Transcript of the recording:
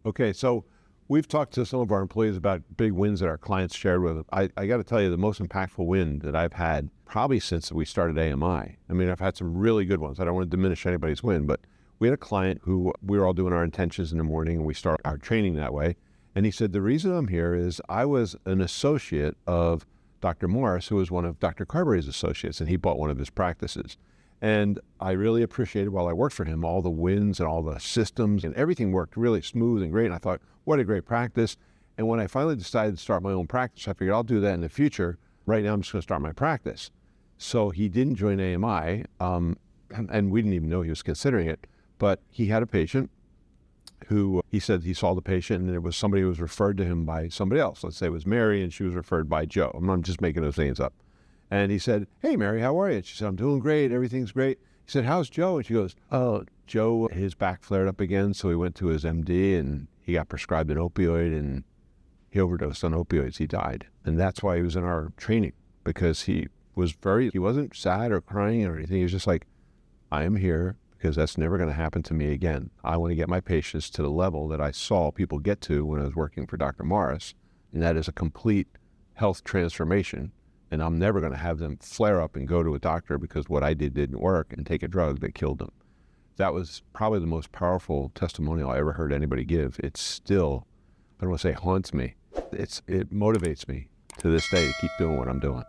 Okay, so we've talked to some of our employees about big wins that our clients shared with us. I got to tell you, the most impactful win that I've had probably since we started AMI. I mean, I've had some really good ones. I don't want to diminish anybody's win, but we had a client who we were all doing our intentions in the morning and we start our training that way. And he said, the reason I'm here is I was an associate of Dr. Morris, who was one of Dr. Carberry's associates, and he bought one of his practices. And I really appreciated while I worked for him, all the wins and all the systems and everything worked really smooth and great. And I thought, what a great practice. And when I finally decided to start my own practice, I figured I'll do that in the future. Right now, I'm just going to start my practice. So he didn't join AMI, and we didn't even know he was considering it. But he had a patient who he said he saw the patient, and it was somebody who was referred to him by somebody else. Let's say it was Mary, and she was referred by Joe. I'm just making those names up. And he said, hey, Mary, how are you? And she said, I'm doing great. Everything's great. He said, how's Joe? And she goes, oh, Joe, his back flared up again. So he went to his MD and he got prescribed an opioid and he overdosed on opioids. He died. And that's why he was in our training, because he wasn't sad or crying or anything. He was just like, I am here because that's never going to happen to me again. I want to get my patients to the level that I saw people get to when I was working for Dr. Morris. And that is a complete health transformation. And I'm never going to have them flare up and go to a doctor because what I did didn't work and take a drug that killed them. That was probably the most powerful testimonial I ever heard anybody give. It still, I don't want to say haunts me. It motivates me to this day to keep doing what I'm doing.